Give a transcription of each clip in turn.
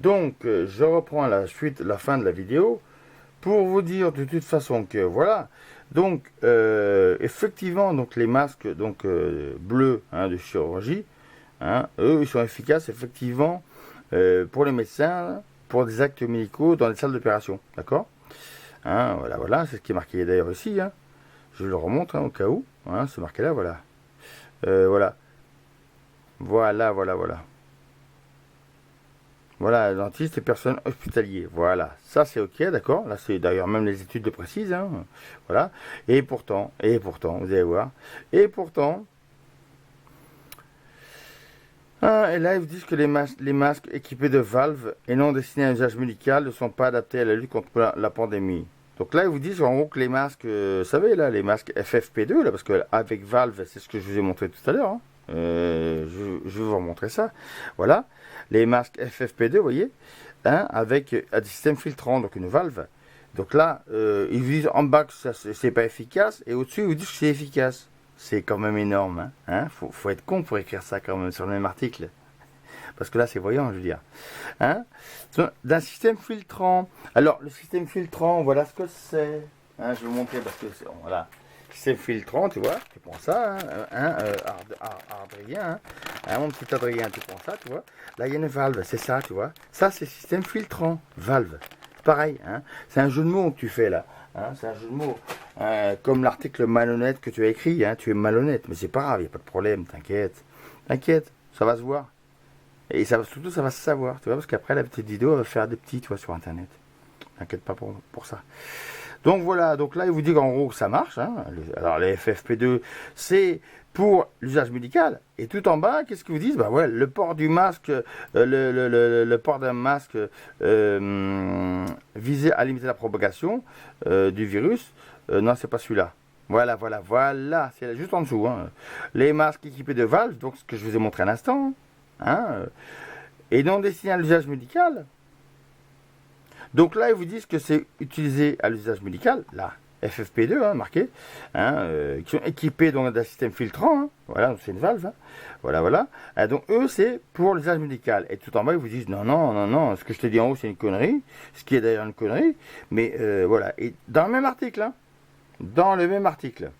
Donc, je reprends la suite, la fin de la vidéo, pour vous dire de toute façon que voilà. Donc, effectivement, donc les masques donc bleus hein, de chirurgie, hein, eux, ils sont efficaces effectivement pour les médecins, pour des actes médicaux dans les salles d'opération, d'accord. Hein, voilà, voilà, c'est ce qui est marqué d'ailleurs ici. Hein. Je le remonte hein, au cas où. Hein, c'est marqué là, voilà. Voilà, voilà, voilà, voilà. Voilà, dentiste et personnes hospitaliers. Voilà, ça c'est ok, d'accord. Là, c'est d'ailleurs même les études le précisent. Hein. Voilà. Et pourtant, vous allez voir. Et pourtant, et là, ils vous disent que les masques équipés de valves et non destinés à un usage médical ne sont pas adaptés à la lutte contre la pandémie. Donc là, ils vous disent en gros que les masques, vous savez, là, les masques FFP2, là, parce qu'avec valve, c'est ce que je vous ai montré tout à l'heure. Hein. Je vais vous remontrer ça. Voilà. Les masques FFP2, vous voyez, hein, avec un système filtrant, donc une valve. Donc là, ils vous disent en bas que ça, c'est pas efficace, et au-dessus, ils vous disent que c'est efficace. C'est quand même énorme. Hein. Faut être con pour écrire ça quand même sur le même article. Parce que là, c'est voyant, je veux dire. Hein. D'un système filtrant. Alors, le système filtrant, voilà ce que c'est. Hein, je vais vous montrer parce que c'est... Voilà. Système filtrant, tu vois. Tu prends ça, Adrien. Hein, mon petit Adrien, tu prends ça, tu vois. Là, il y a une valve, c'est ça, tu vois. Ça, c'est système filtrant. Valve. C'est pareil. Hein. C'est un jeu de mots que tu fais là. Hein, c'est un jeu de mots. Comme l'article malhonnête que tu as écrit, hein, tu es malhonnête, mais c'est pas grave, il n'y a pas de problème, t'inquiète. T'inquiète, ça va se voir. Et ça, surtout, ça va se savoir, tu vois, parce qu'après, la petite vidéo, elle va faire des petits, tu vois, sur Internet. T'inquiète pas pour ça. Donc voilà, donc là, il vous dit qu'en gros, ça marche. Hein. Alors, les FFP2, c'est pour l'usage médical. Et tout en bas, qu'est-ce qu'ils vous disent? Bah ouais, le port du masque, le port d'un masque visé à limiter la propagation du virus. Non, c'est pas celui-là. Voilà, voilà, voilà. C'est juste en dessous. Hein. Les masques équipés de valves, donc ce que je vous ai montré à l'instant. Hein, et non destinés à l'usage médical. Donc là, ils vous disent que c'est utilisé à l'usage médical, là, FFP2, hein, marqué, hein, qui sont équipés d'un système filtrant, hein, voilà, c'est une valve, hein, voilà, voilà. Donc eux, c'est pour l'usage médical. Et tout en bas, ils vous disent, non, non, non, non, ce que je te dis en haut, c'est une connerie, ce qui est d'ailleurs une connerie, mais voilà. Et dans le même article, hein, dans le même article,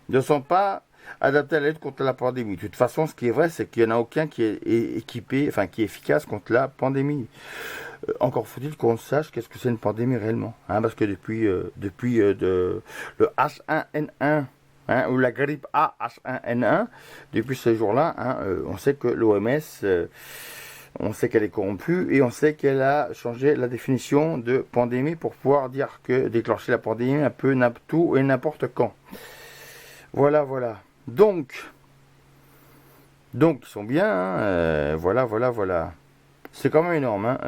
ne sont pas adaptés à la lutte contre la pandémie. De toute façon, ce qui est vrai, c'est qu'il n'y en a aucun qui est équipé, enfin qui est efficace contre la pandémie. Encore faut-il qu'on sache qu'est-ce que c'est une pandémie réellement. Hein, parce que depuis le H1N1, hein, ou la grippe A H1N1, depuis ce jour-là, hein, on sait que l'OMS, on sait qu'elle est corrompue et on sait qu'elle a changé la définition de pandémie pour pouvoir dire que déclencher la pandémie un peu tout et n'importe quand. Voilà, voilà. Donc ils sont bien. Hein, voilà, voilà, voilà. C'est quand même énorme. Hein,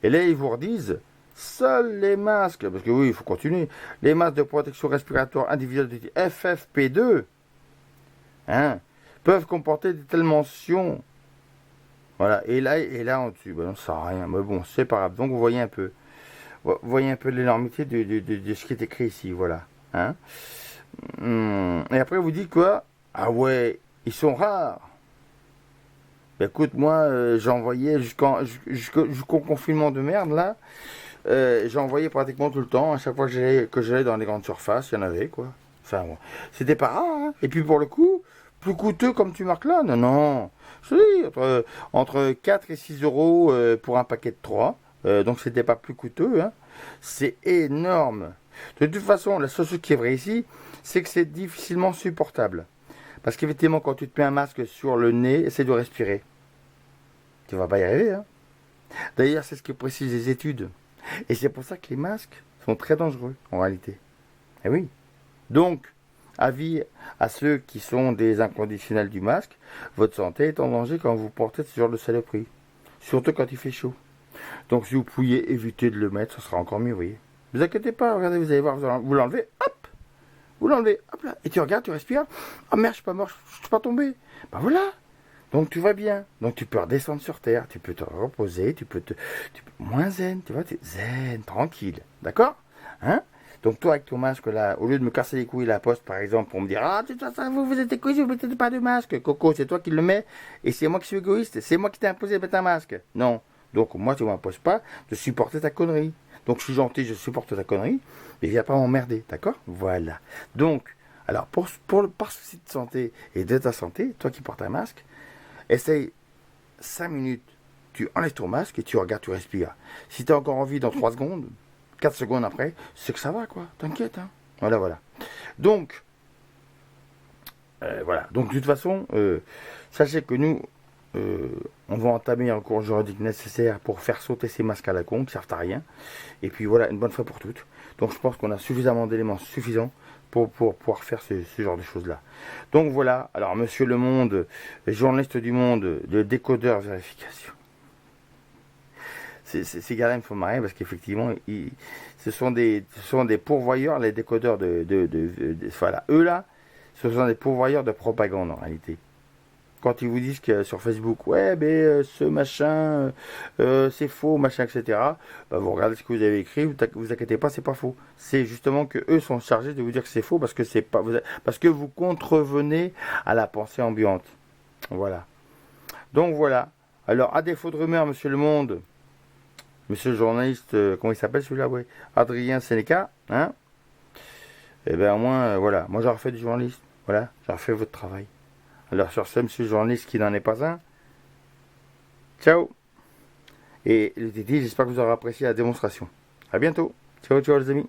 Et là, ils vous redisent, seuls les masques, parce que oui, il faut continuer, les masques de protection respiratoire individuelle de type FFP2 hein, peuvent comporter de telles mentions. Voilà, et là en dessus, ben, ça sert à rien, mais bon, c'est pas grave. Donc vous voyez un peu l'énormité de ce qui est écrit ici, voilà. Hein. Et après, vous dites quoi? Ah ouais, ils sont rares. Ben écoute, moi, j'ai envoyé jusqu'au confinement de merde, là, j'ai envoyé pratiquement tout le temps. À chaque fois que j'allais dans les grandes surfaces, il y en avait, quoi. Enfin, bon. C'était pas rare, hein. Et puis, pour le coup, plus coûteux comme tu marques là, non, non. Je te dis, entre 4 et 6 euros pour un paquet de 3. Donc, c'était pas plus coûteux, hein. C'est énorme. De toute façon, la seule chose qui est vraie ici, c'est que c'est difficilement supportable. Parce qu'effectivement, quand tu te mets un masque sur le nez, essaie de respirer. Tu vas pas y arriver. Hein. D'ailleurs, c'est ce que précisent les études. Et c'est pour ça que les masques sont très dangereux, en réalité. Eh oui. Donc, avis à ceux qui sont des inconditionnels du masque, votre santé est en danger quand vous portez ce genre de saloperie. Surtout quand il fait chaud. Donc, si vous pouviez éviter de le mettre, ce sera encore mieux, vous voyez. Ne vous inquiétez pas, regardez, vous allez voir, vous l'enlevez, hop, vous l'enlevez, hop là, et tu regardes, tu respires. Oh merde, je suis pas mort, je suis pas tombé. Ben voilà. Donc tu vas bien. Donc tu peux redescendre sur terre, tu peux te reposer, tu peux moins zen, tu vois, tu es zen, tranquille. D'accord? Hein? Donc toi, avec ton masque là, au lieu de me casser les couilles la poste, par exemple, pour me dire, ah, vous êtes égoïste, vous ne mettez pas de masque. Coco, c'est toi qui le mets, et c'est moi qui suis égoïste, c'est moi qui t'ai imposé de mettre un masque. Non. Donc moi, tu ne m'imposes pas de supporter ta connerie. Donc je suis gentil, je supporte ta connerie, mais viens pas m'emmerder, d'accord? Voilà. Donc, alors, par souci de santé et de ta santé, toi qui portes un masque, essaye 5 minutes, tu enlèves ton masque et tu regardes, tu respires. Si tu as encore envie dans 3 secondes, 4 secondes après, c'est que ça va, quoi. T'inquiète, hein. Voilà, voilà. Donc, voilà. Donc, de toute façon, sachez que nous, on va entamer un cours juridique nécessaire pour faire sauter ces masques à la con qui servent à rien. Et puis voilà, une bonne fois pour toutes. Donc je pense qu'on a suffisamment d'éléments suffisants pour pouvoir faire ce genre de choses-là. Donc voilà, alors Monsieur Le Monde, journaliste du Monde, le décodeur vérification. Ces gars-là me font marrer parce qu'effectivement, ce sont des pourvoyeurs, les décodeurs voilà, eux là, ce sont des pourvoyeurs de propagande en réalité. Quand ils vous disent que sur Facebook, ouais, mais ce machin, c'est faux, machin, etc., bah, vous regardez ce que vous avez écrit, vous inquiétez pas, c'est pas faux. C'est justement que eux sont chargés de vous dire que c'est faux parce que c'est pas, parce que vous contrevenez à la pensée ambiante. Voilà. Donc voilà. Alors, à défaut de rumeurs, Monsieur Le Monde, Monsieur le journaliste, comment il s'appelle celui-là, ouais, Adrien Sénéca, hein, et ben au moins, voilà, moi j'aurais fait du journaliste, voilà, j'aurais fait votre travail. Alors sur ce, monsieur le journaliste qui n'en est pas un, ciao. Et les tétis, j'espère que vous aurez apprécié la démonstration. A bientôt. Ciao, ciao les amis.